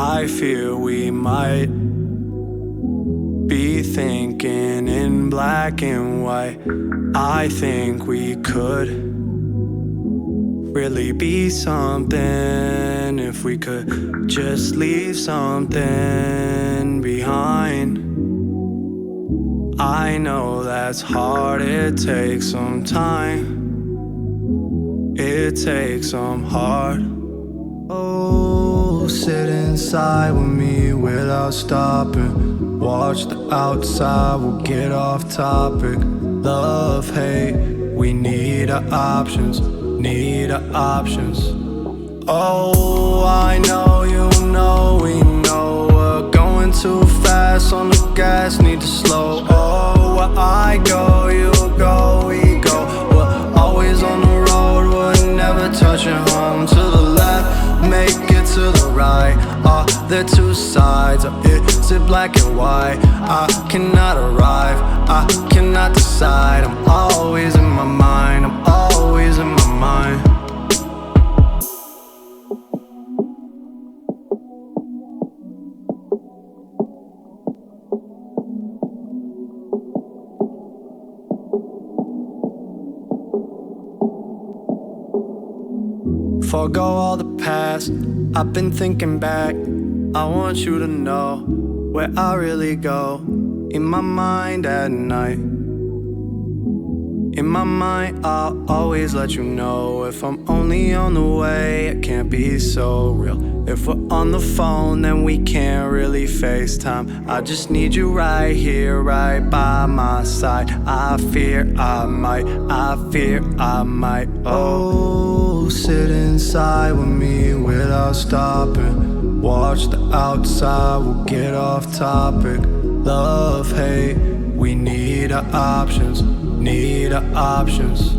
I fear we might be thinking in black and white. I think we could really be something if we could just leave something behind. I know that's hard, it takes some time. It takes some heart. Oh, sit inside with me without stopping. Watch the outside, we'll get off topic. Love, hate, we need our options. Need our options. Oh, I know you know, we know we're going too fast on the gas, need to slow. Oh, where I go, you go, we go. We're always on the road, we're never touching home. To the left, make it to the right. Are there two sides, or is it black and white? I cannot arrive, I cannot decide. I'm always in my mind, I'm always in my mind. Forgo all the past, I've been thinking back. I want you to know where I really go. In my mind at night. In my mind, I'll always let you know. If I'm only on the way, it can't be so real. If we're on the phone, then we can't really FaceTime. I just need you right here, right by my side. I fear I might, I fear I might. Oh, sit inside with me without stopping. Watch the outside, we'll get off topic. Love, hate, we need our options. Need our options.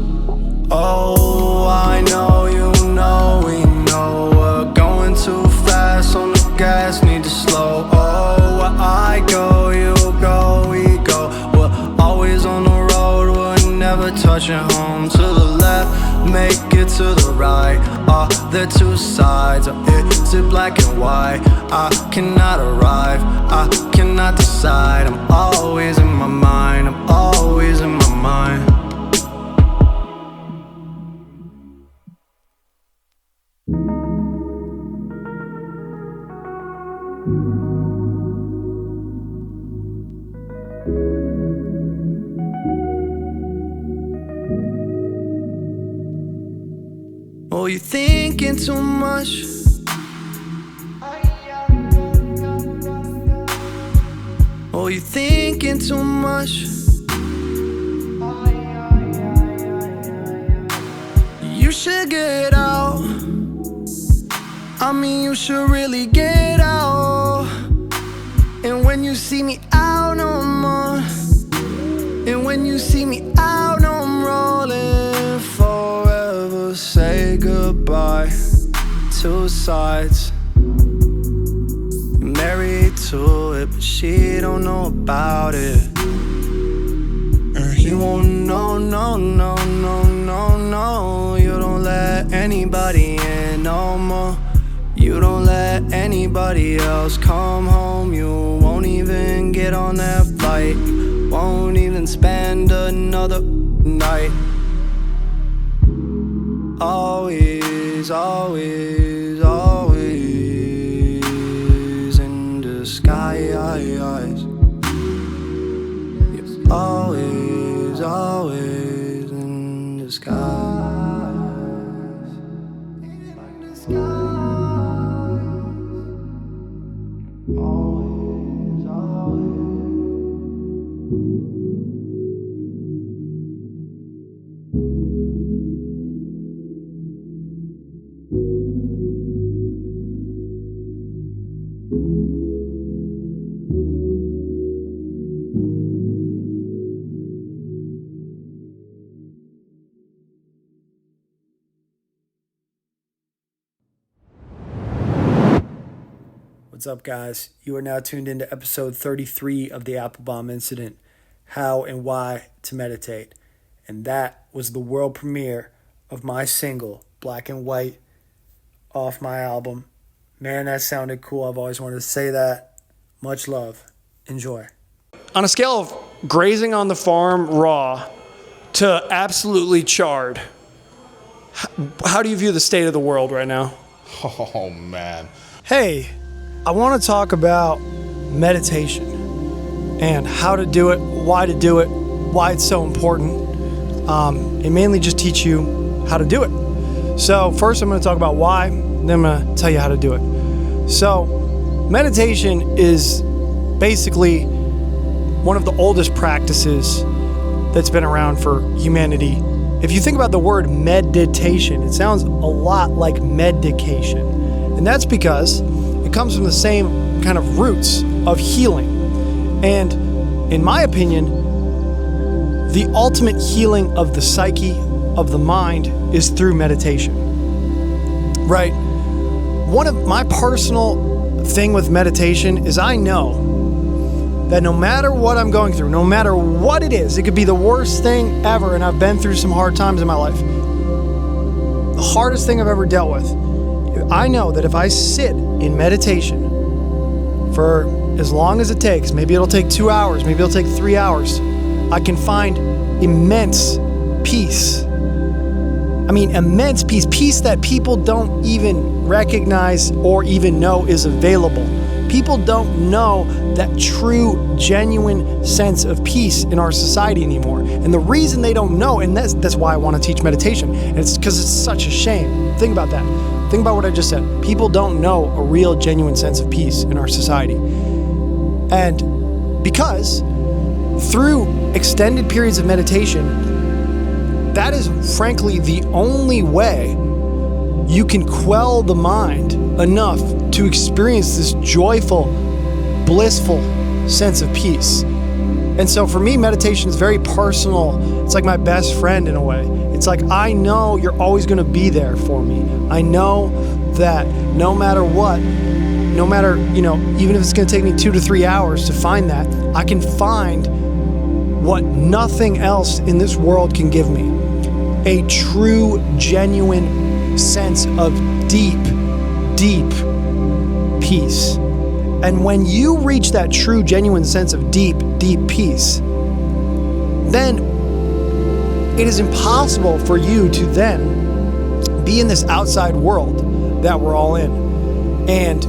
Oh, I know you know, we know we're going too fast on the gas, need to slow. Oh, where I go, you go, we go. We're always on the road, we're never touching home. To the left, make it to the right. Are there two sides, or is it black and white? I cannot arrive, I cannot decide. I'm always in my mind, I'm always in my mind. Oh, you're thinking too much. Oh, you're thinking too much. You should get out. I mean, you should really get out. And when you see me out, no more. And when you see me out, no, I'm rolling forever. Say goodbye. Two sides. Married to it, but she don't know about it. And he won't know, no, no, no, no, no. You don't let anybody in no more. You don't let anybody else come home. You won't even get on that flight. Won't even spend another night. Always, always, always in disguise. Yes, always, always in disguise. In disguise. Always, always. What's up, guys? You are now tuned into episode 33 of the Applebaum incident, How and Why to Meditate. And that was the world premiere of my single, Black and White, off my album, Man, that sounded cool. I've always wanted to say that. Much love. Enjoy. On a scale of grazing on the farm raw to absolutely charred, how do you view the state of the world right now? Oh, man. Hey, I want to talk about meditation and how to do it, why it's so important, and mainly just teach you how to do it. So first I'm going to talk about why, then I'm going to tell you how to do it. So meditation is basically one of the oldest practices that's been around for humanity. If you think about the word meditation, it sounds a lot like medication. And that's because it comes from the same kind of roots of healing. And in my opinion, the ultimate healing of the psyche, of the mind, is through meditation. Right? One of my personal thing with meditation is I know that no matter what I'm going through, no matter what it is, it could be the worst thing ever, and I've been through some hard times in my life. The hardest thing I've ever dealt with. I know that if I sit in meditation for as long as it takes, maybe it'll take 2 hours, maybe it'll take 3 hours, I can find immense peace. I mean, immense peace. Peace that people don't even recognize or even know is available. People don't know that true, genuine sense of peace in our society anymore. And the reason they don't know, and that's why I want to teach meditation, and it's because it's such a shame. Think about that. Think about what I just said. People don't know a real, genuine sense of peace in our society. And because through extended periods of meditation, that is frankly the only way you can quell the mind enough to experience this joyful, blissful sense of peace. And so for me, meditation is very personal. It's like my best friend in a way. It's like, I know you're always going to be there for me. I know that no matter what, no matter, even if it's going to take me 2 to 3 hours to find that, I can find what nothing else in this world can give me. A true, genuine sense of deep, deep peace. And when you reach that true, genuine sense of deep, deep peace, then it is impossible for you to then be in this outside world that we're all in and,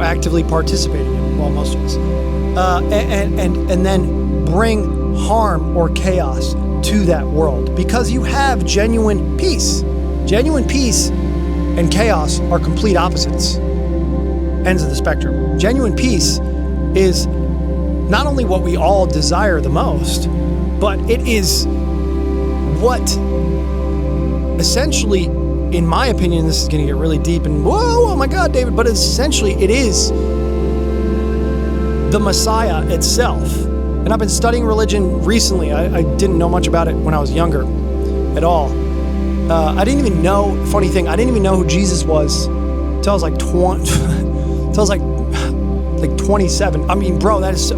actively participating in, well, most of us, and then bring harm or chaos to that world because you have genuine peace. Genuine peace and chaos are complete opposites, ends of the spectrum. Genuine peace is not only what we all desire the most, but it is what essentially, in my opinion, this is going to get really deep and oh my God, David, but essentially it is the Messiah itself. And I've been studying religion recently. I didn't know much about it when I was younger at all. I didn't even know, funny thing, I didn't even know who Jesus was until I was like 20, until I was like 27. I mean, bro, that is so,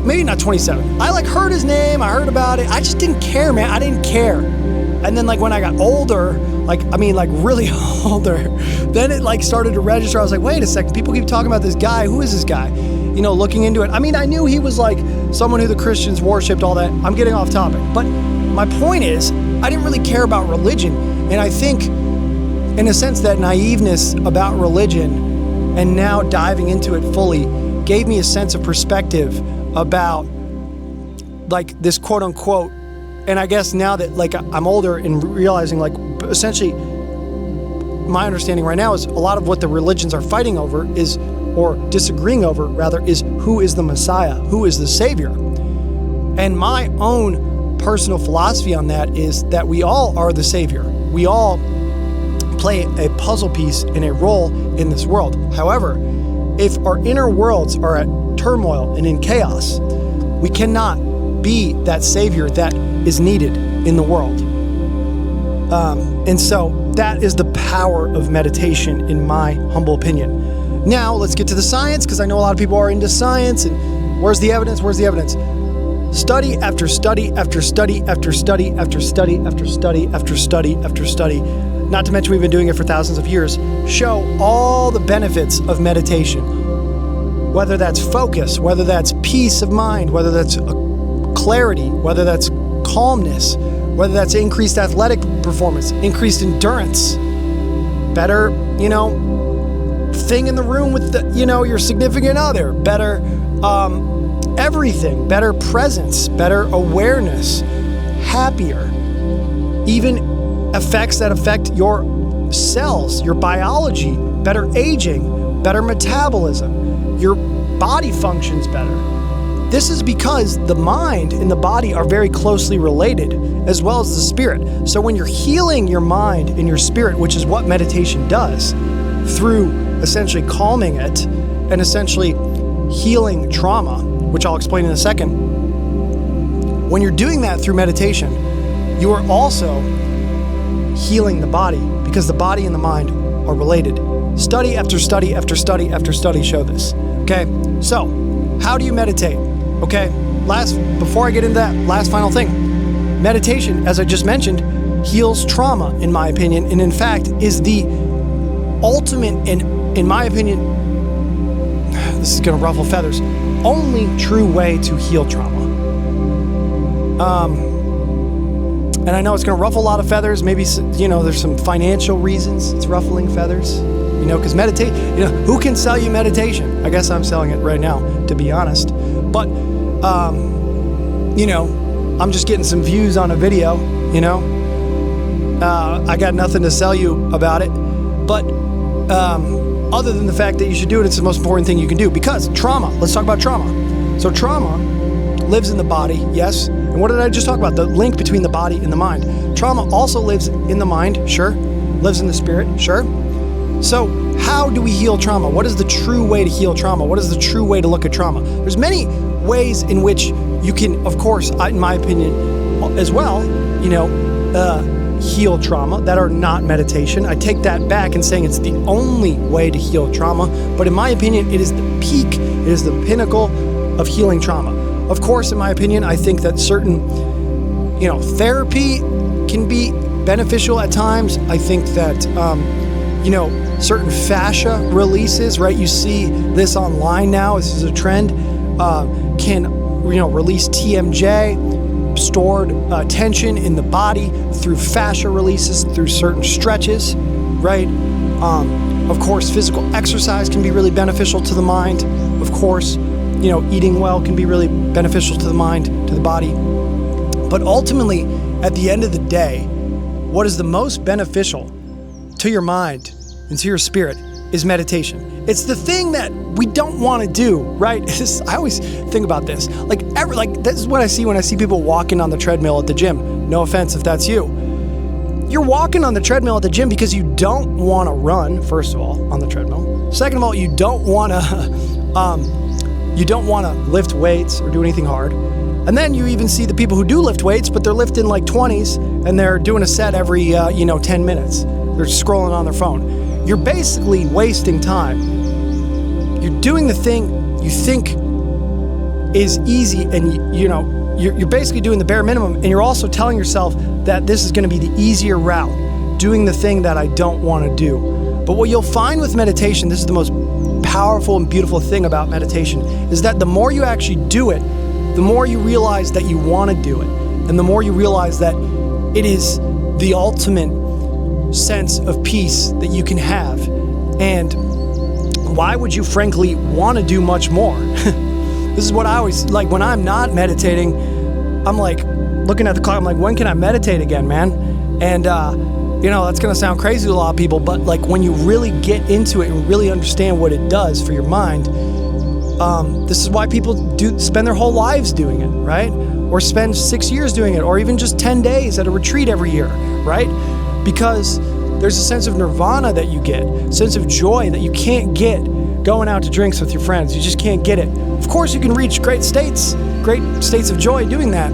maybe not 27. I heard his name, I heard about it. I just didn't care, man. I didn't care. And then when I got older, really older, then it started to register. I was like, wait a second, people keep talking about this guy. Who is this guy? Looking into it. I mean, I knew he was someone who the Christians worshipped, all that. I'm getting off topic. But my point is, I didn't really care about religion. And I think, in a sense, that naiveness about religion and now diving into it fully gave me a sense of perspective about this quote unquote. And I guess now that I'm older and realizing essentially my understanding right now is a lot of what the religions are fighting over is, or disagreeing over rather, is who is the Messiah, who is the Savior. And my own personal philosophy on that is that we all are the Savior. We all play a puzzle piece and a role in this world. However, if our inner worlds are at turmoil and in chaos, we cannot be that Savior that is needed in the world. And so that is the power of meditation, in my humble opinion. Now, let's get to the science, because I know a lot of people are into science, and where's the evidence? Where's the evidence? Study after study after study after study after study after study after study after study. not to mention we've been doing it for thousands of years, show all the benefits of meditation. Whether that's focus, whether that's peace of mind, whether that's clarity, whether that's calmness, whether that's increased athletic performance, increased endurance, better, thing in the room with your significant other, better everything, better presence, better awareness, happier, even effects that affect your cells, your biology, better aging, better metabolism, your body functions better. This is because the mind and the body are very closely related, as well as the spirit. So when you're healing your mind and your spirit, which is what meditation does, through essentially calming it and essentially healing trauma, which I'll explain in a second, when you're doing that through meditation, you are also healing the body, because the body and the mind are related. Study after study after study after study show this. Okay, so how do you meditate? Okay, before I get into that, last final thing. Meditation, as I just mentioned, heals trauma, in my opinion, and in fact is the ultimate, and in my opinion, this is going to ruffle feathers, only true way to heal trauma. And I know it's going to ruffle a lot of feathers. Maybe, there's some financial reasons it's ruffling feathers. Because who can sell you meditation? I guess I'm selling it right now, to be honest. But, I'm just getting some views on a video, I got nothing to sell you about it. But other than the fact that you should do it, it's the most important thing you can do. Because trauma, let's talk about trauma. So trauma lives in the body, yes. And what did I just talk about? The link between the body and the mind. Trauma also lives in the mind, sure. Lives in the spirit, sure. So how do we heal trauma? What is the true way to heal trauma? What is the true way to look at trauma? There's many ways in which you can, of course, in my opinion, as well, heal trauma that are not meditation. I take that back and saying it's the only way to heal trauma. But in my opinion, it is the peak, it is the pinnacle of healing trauma. Of course, in my opinion, I think that certain, therapy can be beneficial at times. I think that, certain fascia releases, right? You see this online now. This is a trend. Can, release TMJ, stored tension in the body through fascia releases, through certain stretches, right? Of course, physical exercise can be really beneficial to the mind. Of course, eating well can be really beneficial to the mind, to the body. But ultimately, at the end of the day, what is the most beneficial to your mind and to your spirit is meditation. It's the thing that we don't want to do, right? I always think about this. This is what I see when I see people walking on the treadmill at the gym. No offense if that's you. You're walking on the treadmill at the gym because you don't want to run, first of all, on the treadmill. Second of all, you don't want to lift weights or do anything hard. And then you even see the people who do lift weights, but they're lifting like 20s and they're doing a set every 10 minutes. They're scrolling on their phone. You're basically wasting time. You're doing the thing you think is easy, and you're basically doing the bare minimum, and you're also telling yourself that this is going to be the easier route, doing the thing that I don't want to do. But what you'll find with meditation, this is the most powerful and beautiful thing about meditation, is that the more you actually do it, the more you realize that you want to do it, and the more you realize that it is the ultimate sense of peace that you can have. And why would you frankly want to do much more? This is what I always like when I'm not meditating. I'm like looking at the clock. I'm like, when can I meditate again, man? And that's gonna sound crazy to a lot of people, but like when you really get into it and really understand what it does for your mind, this is why people do spend their whole lives doing it, right? Or spend 6 years doing it, or even just 10 days at a retreat every year, right? Because there's a sense of nirvana that you get, a sense of joy that you can't get going out to drinks with your friends. You just can't get it. Of course, you can reach great states of joy doing that,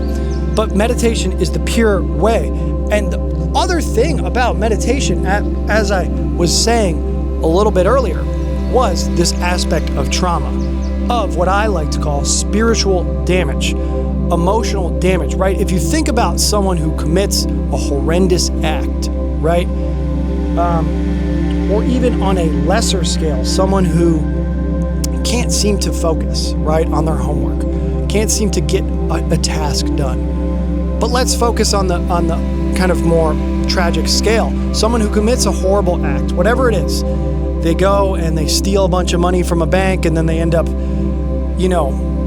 but meditation is the pure way. And the other thing about meditation, as I was saying a little bit earlier, was this aspect of trauma, of what I like to call spiritual damage, emotional damage, right? If you think about someone who commits a horrendous act, right? or even on a lesser scale, someone who can't seem to focus, right, on their homework, can't seem to get a task done. But let's focus on the kind of more tragic scale. Someone who commits a horrible act, whatever it is, they go and they steal a bunch of money from a bank, and then they end up,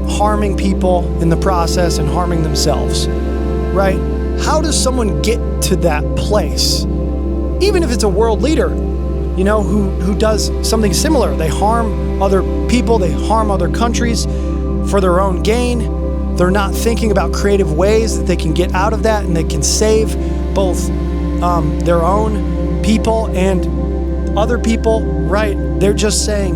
harming people in the process and harming themselves, right? How does someone get to that place? Even if it's a world leader, who does something similar. They harm other people, they harm other countries for their own gain. They're not thinking about creative ways that they can get out of that and they can save both their own people and other people, right? They're just saying,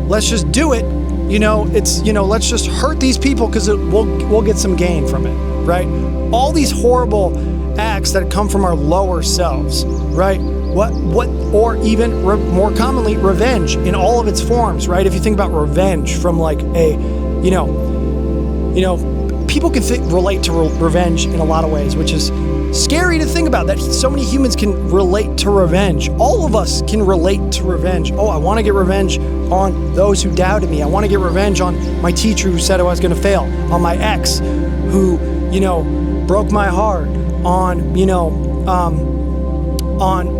let's just do it. Let's just hurt these people because we'll get some gain from it, right? All these horrible acts that come from our lower selves, right? Or even more commonly, revenge in all of its forms, right? If you think about revenge from like people can relate to revenge in a lot of ways, which is scary to think about, that so many humans can relate to revenge. All of us can relate to revenge. Oh, I want to get revenge on those who doubted me. I want to get revenge on my teacher who said I was going to fail, on my ex who, broke my heart, on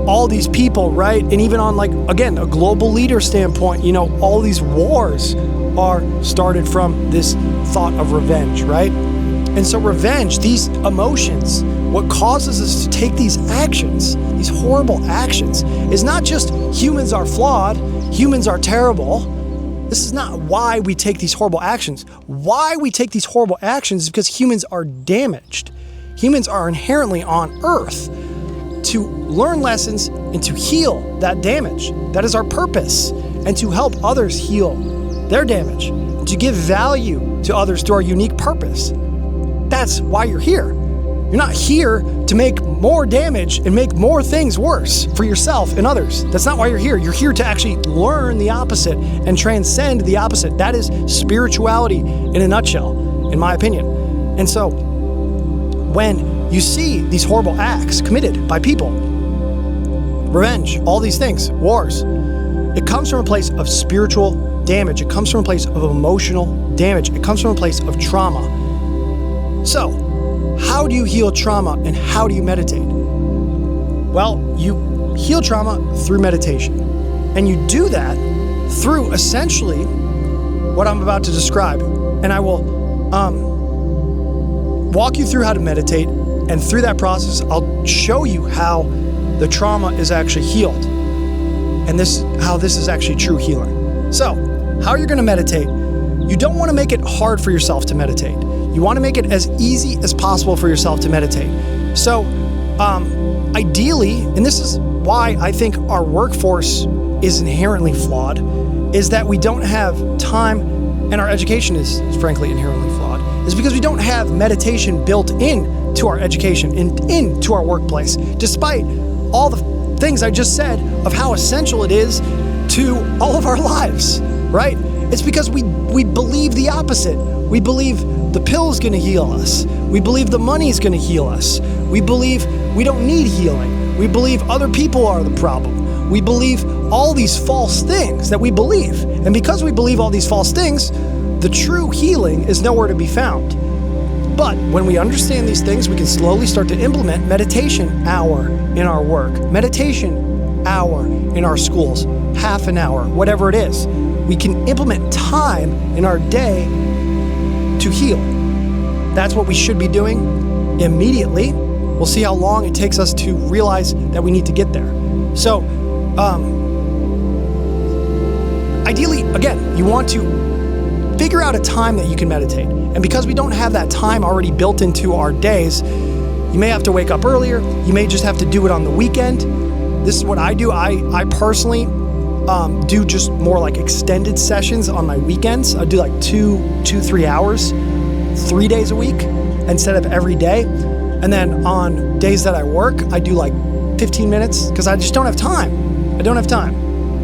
all these people, right? And even on, like, again, a global leader standpoint, all these wars are started from this thought of revenge, right? And so revenge, these emotions, what causes us to take these actions, these horrible actions, is not just humans are flawed, humans are terrible. This is not why we take these horrible actions. Why we take these horrible actions is because humans are damaged. Humans are inherently on earth to learn lessons and to heal that damage. That is our purpose. And to help others heal their damage, to give value to others through our unique purpose. That's why you're here. You're not here to make more damage and make more things worse for yourself and others. That's not why you're here. You're here to actually learn the opposite and transcend the opposite. That is spirituality in a nutshell, in my opinion. And so when you see these horrible acts committed by people, revenge, all these things, wars, it comes from a place of spiritual damage. It comes from a place of emotional damage. It comes from a place of trauma. So, how do you heal trauma and how do you meditate? Well, you heal trauma through meditation. And you do that through essentially what I'm about to describe. And I will walk you through how to meditate. And through that process, I'll show you how the trauma is actually healed. And how this is actually true healing. So, how you're going to meditate, you don't want to make it hard for yourself to meditate. You want to make it as easy as possible for yourself to meditate. So, ideally, and this is why I think our workforce is inherently flawed, is that we don't have time, and our education is frankly inherently flawed, is because we don't have meditation built into our education and into our workplace, despite all the things I just said of how essential it is to all of our lives, right? It's because we believe the opposite. We believe the pill's going to heal us. We believe the money's going to heal us. We believe we don't need healing. We believe other people are the problem. We believe all these false things that we believe. And because we believe all these false things, the true healing is nowhere to be found. But when we understand these things, we can slowly start to implement meditation hour in our work, meditation hour in our schools, half an hour, whatever it is. We can implement time in our day to heal. That's what we should be doing immediately. We'll see how long it takes us to realize that we need to get there. So, ideally, again, you want to figure out a time that you can meditate. And because we don't have that time already built into our days, you may have to wake up earlier. You may just have to do it on the weekend. This is what I do. I personally do just more like extended sessions on my weekends. I do like 3 hours, 3 days a week instead of every day. And then on days that I work, I do like 15 minutes because I just don't have time. I don't have time.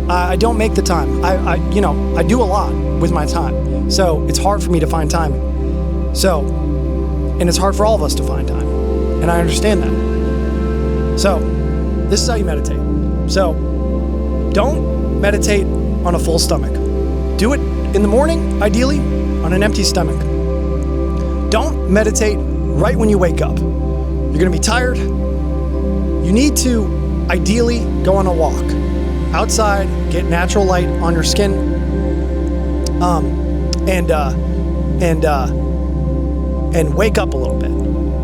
I don't make the time. I do a lot with my time. So it's hard for me to find time. And it's hard for all of us to find time. And I understand that. So This is how you meditate. So don't meditate on a full stomach. Do it in the morning, ideally, on an empty stomach. Don't meditate right when you wake up. You're going to be tired. You need to ideally go on a walk outside, get natural light on your skin, and wake up a little bit.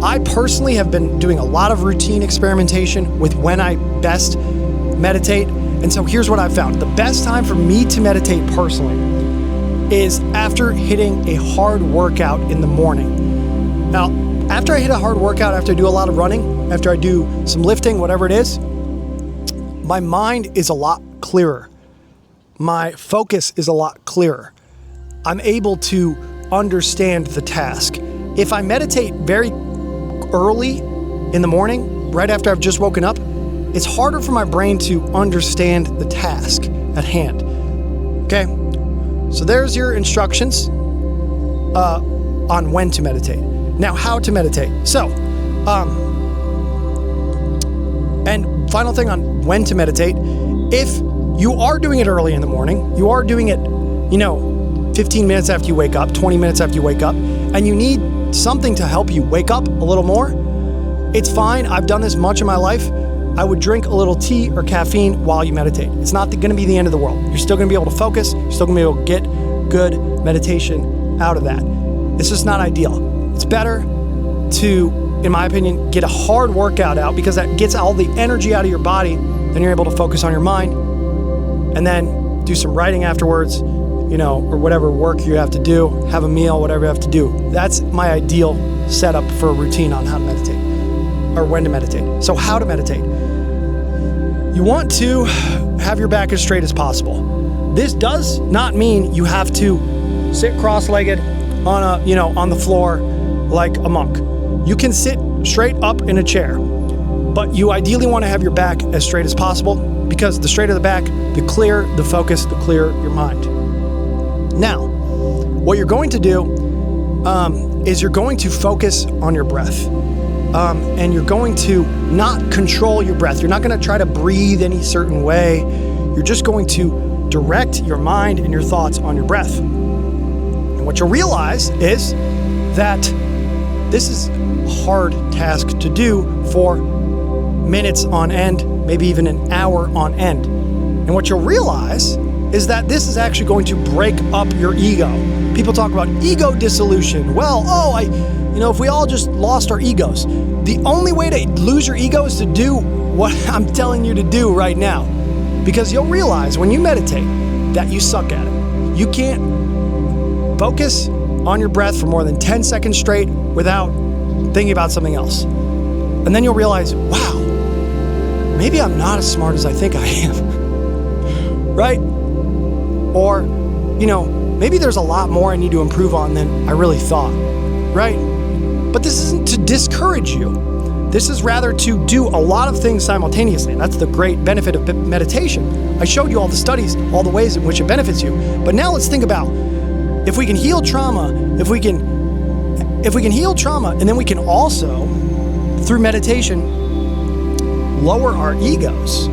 I personally have been doing a lot of routine experimentation with when I best meditate. And so here's what I've found. The best time for me to meditate personally is after hitting a hard workout in the morning. Now, after I hit a hard workout, after I do a lot of running, after I do some lifting, whatever it is, my mind is a lot clearer. My focus is a lot clearer. I'm able to understand the task. If I meditate very early in the morning, right after I've just woken up, it's harder for my brain to understand the task at hand. Okay, so there's your instructions on when to meditate. Now, how to meditate. So, and final thing on when to meditate, if you are doing it early in the morning, you are doing it, 15 minutes after you wake up, 20 minutes after you wake up, and you need something to help you wake up a little more, it's fine. I've done this much of my life. I would drink a little tea or caffeine while you meditate. It's not going to be the end of the world. You're still going to be able to focus. You're still going to be able to get good meditation out of that. It's just not ideal. It's better to, in my opinion, get a hard workout out because that gets all the energy out of your body. Then you're able to focus on your mind and then do some writing afterwards, or whatever work you have to do, have a meal, whatever you have to do. That's my ideal setup for a routine on how to meditate or when to meditate. So how to meditate. You want to have your back as straight as possible. This does not mean you have to sit cross-legged on the floor like a monk. You can sit straight up in a chair, but you ideally want to have your back as straight as possible because the straighter the back, the clearer the focus, the clearer your mind. Now, what you're going to do is you're going to focus on your breath. And you're going to not control your breath. You're not going to try to breathe any certain way. You're just going to direct your mind and your thoughts on your breath. And what you'll realize is that this is a hard task to do for minutes on end, maybe even an hour on end. And what you'll realize is that this is actually going to break up your ego. People talk about ego dissolution. Well, if we all just lost our egos, the only way to lose your ego is to do what I'm telling you to do right now. Because you'll realize when you meditate that you suck at it. You can't focus on your breath for more than 10 seconds straight without thinking about something else. And then you'll realize, wow, maybe I'm not as smart as I think I am. Right? Or, maybe there's a lot more I need to improve on than I really thought. Right? But this isn't to discourage you. This is rather to do a lot of things simultaneously. That's the great benefit of meditation. I showed you all the studies, all the ways in which it benefits you. But now let's think about if we can heal trauma, if we can heal trauma, and then we can also, through meditation, lower our egos.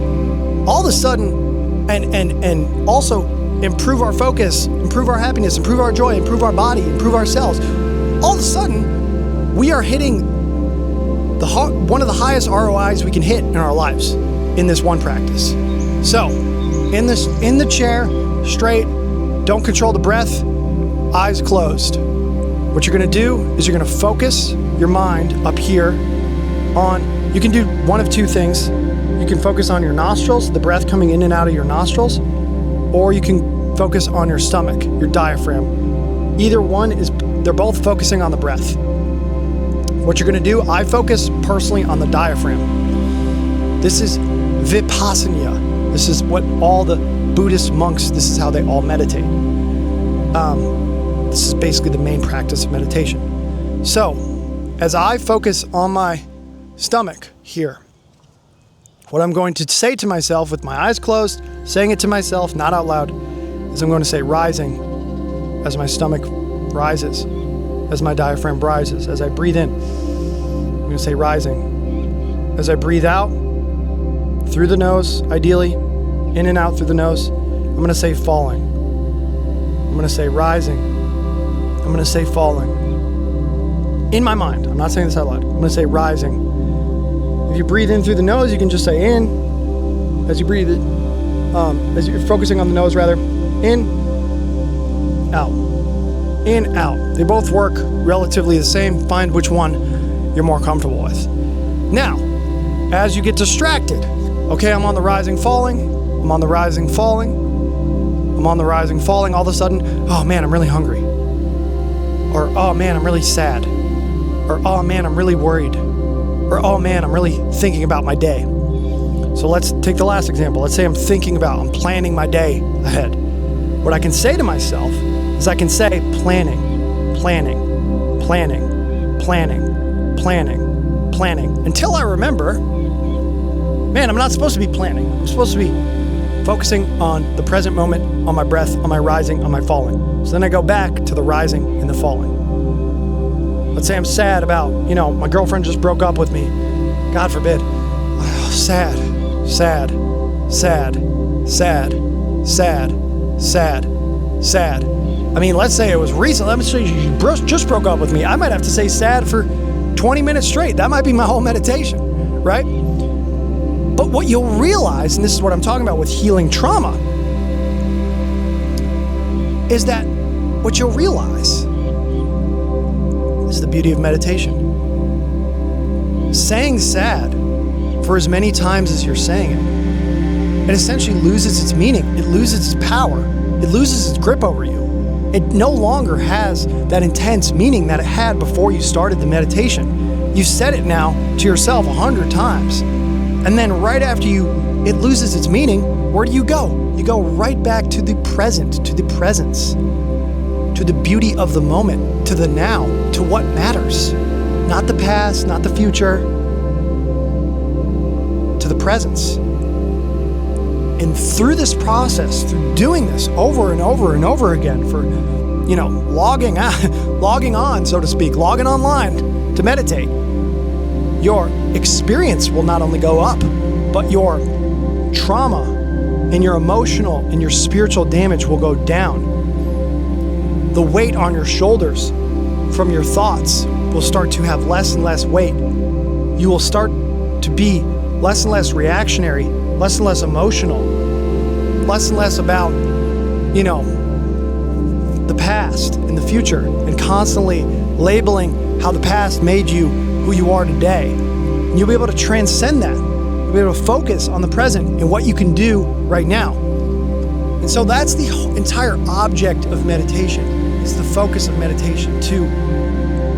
All of a sudden, and also improve our focus, improve our happiness, improve our joy, improve our body, improve ourselves. All of a sudden, we are hitting one of the highest ROIs we can hit in our lives in this one practice. So, in the chair, straight, don't control the breath, eyes closed. What you're going to do is you're going to focus your mind up here on, you can do one of two things. You can focus on your nostrils, the breath coming in and out of your nostrils, or you can focus on your stomach, your diaphragm. Either one they're both focusing on the breath. What you're going to do, I focus personally on the diaphragm. This is vipassana. This is what all the Buddhist monks, this is how they all meditate. This is basically the main practice of meditation. So, as I focus on my stomach here, what I'm going to say to myself with my eyes closed, saying it to myself, not out loud, is I'm going to say rising as my stomach rises, as my diaphragm rises. As I breathe in, I'm going to say rising. As I breathe out, through the nose, ideally, in and out through the nose. I'm going to say falling. I'm going to say rising. I'm going to say falling. In my mind, I'm not saying this out loud. I'm going to say rising. If you breathe in through the nose, you can just say in as you breathe it. As you're focusing on the nose, rather. In, out. In, out. They both work relatively the same. Find which one you're more comfortable with. Now, as you get distracted, okay, I'm on the rising, falling. I'm on the rising, falling. I'm on the rising, falling. All of a sudden, oh man, I'm really hungry. Or, oh man, I'm really sad. Or, oh man, I'm really worried. Or, oh man, I'm really thinking about my day. So let's take the last example. Let's say I'm planning my day ahead. What I can say to myself is I can say planning, planning, planning, planning, planning, planning, until I remember, man, I'm not supposed to be planning. I'm supposed to be focusing on the present moment, on my breath, on my rising, on my falling. So then I go back to the rising and the falling. Let's say I'm sad about, my girlfriend just broke up with me. God forbid. Oh, sad, sad, sad, sad, sad, sad, sad. I mean, let's say it was recent. Let me say you just broke up with me. I might have to say sad for 20 minutes straight. That might be my whole meditation, right? But what you'll realize, and this is what I'm talking about with healing trauma, is that what you'll realize is the beauty of meditation. Saying sad for as many times as you're saying it essentially loses its meaning. It loses its power. It loses its grip over you. It no longer has that intense meaning that it had before you started the meditation. You've said it now to yourself 100 times. And then right after it loses its meaning, where do you go? You go right back to the present, to the presence, to the beauty of the moment, to the now, to what matters. Not the past, not the future, to the presence. And through this process, through doing this over and over and over again for, logging on, so to speak, logging online to meditate, your experience will not only go up, but your trauma and your emotional and your spiritual damage will go down. The weight on your shoulders from your thoughts will start to have less and less weight. You will start to be less and less reactionary, less and less emotional, less and less about, the past and the future, and constantly labeling how the past made you who you are today. And you'll be able to transcend that. You'll be able to focus on the present and what you can do right now. And so that's the entire object of meditation. It's the focus of meditation, to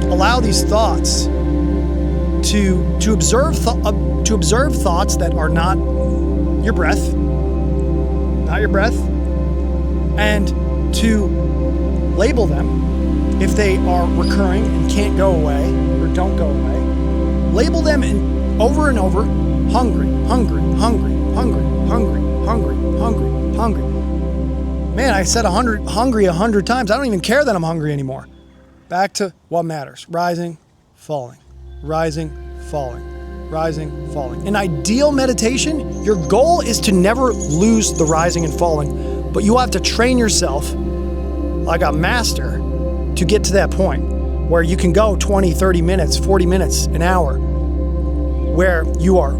allow these thoughts to observe thoughts that are not your breath, and to label them if they are recurring and can't go away or don't go away. Label them over and over: hungry, hungry, hungry, hungry, hungry, hungry, hungry, hungry. Man, I said hungry 100 times. I don't even care that I'm hungry anymore. Back to what matters: rising, falling, rising, falling, rising, falling. In ideal meditation, your goal is to never lose the rising and falling, but you have to train yourself like a master to get to that point where you can go 20, 30 minutes, 40 minutes, an hour, where you are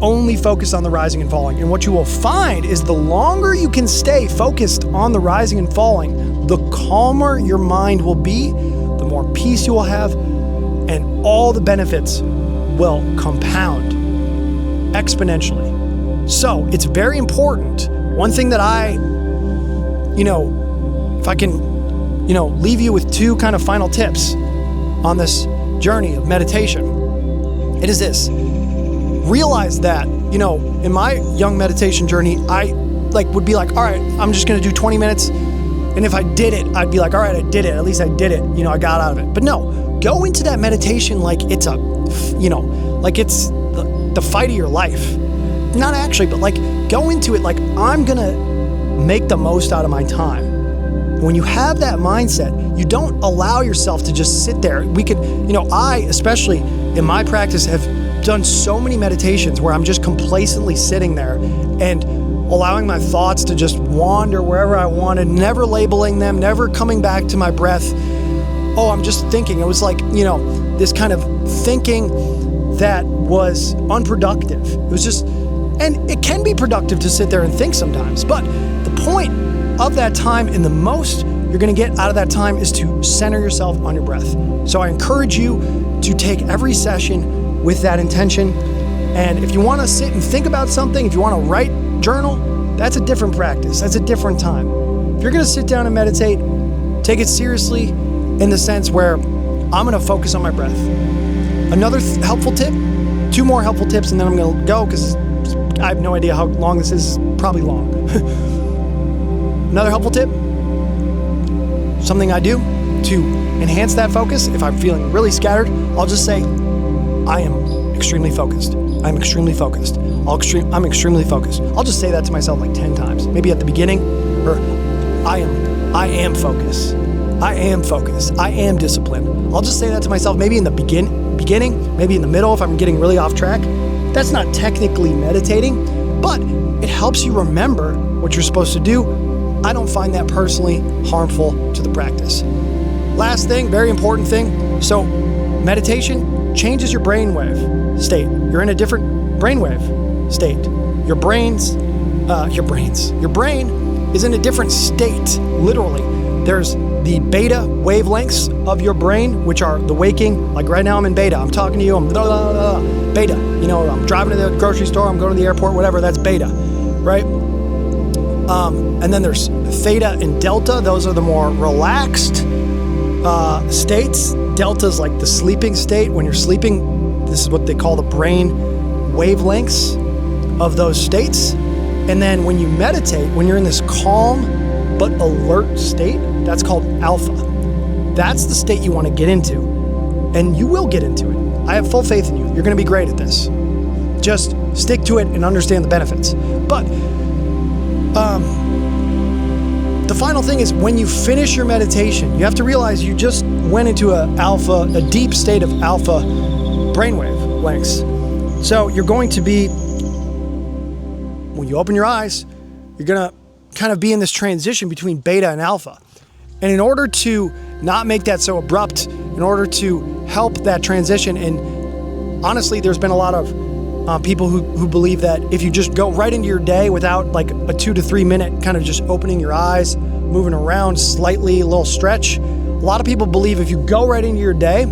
only focused on the rising and falling. And what you will find is the longer you can stay focused on the rising and falling, the calmer your mind will be, the more peace you will have, and all the benefits will compound exponentially. So it's very important. One thing that if I can, leave you with two kind of final tips on this journey of meditation, it is this. Realize that, in my young meditation journey, I would be like, all right, I'm just going to do 20 minutes. And if I did it, I'd be like, all right, I did it. At least I did it. I got out of it. But no, go into that meditation like it's like it's the fight of your life. Not actually, but go into it like I'm going to make the most out of my time. When you have that mindset, you don't allow yourself to just sit there. We could, I, especially in my practice, have done so many meditations where I'm just complacently sitting there and allowing my thoughts to just wander wherever I wanted, never labeling them, never coming back to my breath. Oh, I'm just thinking. It was like, this kind of thinking that was unproductive. It was just, and it can be productive to sit there and think sometimes, but the point of that time and the most you're going to get out of that time is to center yourself on your breath. So I encourage you to take every session with that intention. And if you want to sit and think about something, if you want to write, journal, that's a different practice. That's a different time. If you're going to sit down and meditate, take it seriously in the sense where I'm going to focus on my breath. Another helpful tip, 2 more helpful tips, and then I'm going to go because I have no idea how long this is. Probably long. Another helpful tip, something I do to enhance that focus. If I'm feeling really scattered, I'll just say, I am extremely focused. I'm extremely focused. I'm extremely focused. I'll just say that to myself like 10 times, maybe at the beginning, or I am focused. I am focused. I am disciplined. I'll just say that to myself maybe in the beginning, maybe in the middle if I'm getting really off track. That's not technically meditating, but it helps you remember what you're supposed to do. I don't find that personally harmful to the practice. Last thing, very important thing. So meditation changes your brainwave state. You're in a different brainwave state. Your brain is in a different state, literally. There's the beta wavelengths of your brain, which are the waking, like right now I'm in beta. I'm talking to you, I'm beta. I'm driving to the grocery store, I'm going to the airport, whatever, that's beta, right? And then there's theta and delta. Those are the more relaxed states. Delta's like the sleeping state. When you're sleeping, this is what they call the brain wavelengths of those states. And then when you meditate, when you're in this calm but alert state, that's called alpha. That's the state you want to get into. And you will get into it. I have full faith in you. You're going to be great at this. Just stick to it and understand the benefits. But the final thing is when you finish your meditation, you have to realize you just went into a deep state of alpha brainwave lengths. So you're going to be, when you open your eyes, you're going to kind of be in this transition between beta and alpha. And in order to not make that so abrupt, in order to help that transition, and honestly, there's been a lot of people who believe that if you just go right into your day without like a 2 to 3 minute kind of just opening your eyes, moving around slightly, a little stretch, a lot of people believe if you go right into your day,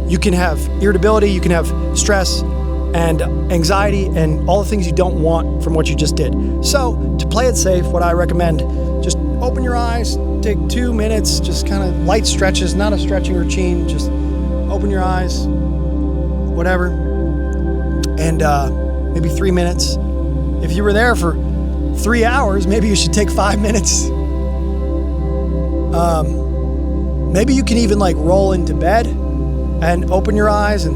you can have irritability, you can have stress and anxiety and all the things you don't want from what you just did. So to play it safe, what I recommend, just open your eyes, take 2 minutes, just kind of light stretches, not a stretching routine, just open your eyes, whatever, and maybe 3 minutes. If you were there for 3 hours, maybe you should take 5 minutes. Maybe you can even like roll into bed and open your eyes and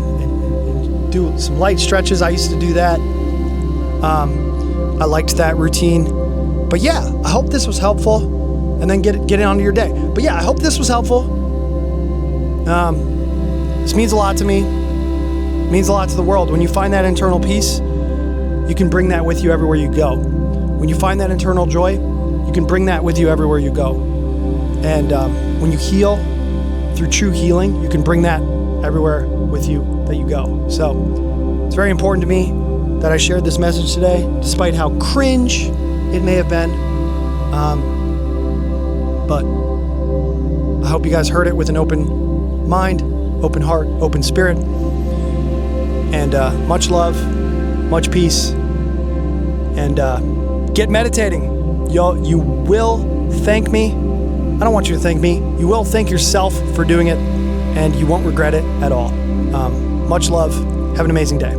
do some light stretches. I used to do that. I liked that routine. But yeah, I hope this was helpful, and then get it onto your day. But yeah, I hope this was helpful. This means a lot to me. It means a lot to the world. When you find that internal peace, you can bring that with you everywhere you go. When you find that internal joy, you can bring that with you everywhere you go. And when you heal through true healing, you can bring that everywhere with you that you go. So it's very important to me that I shared this message today, despite how cringe it may have been. But I hope you guys heard it with an open mind, open heart, open spirit. And much love, much peace, and get meditating. You will thank me. I don't want you to thank me. You will thank yourself for doing it, and you won't regret it at all. Much love. Have an amazing day.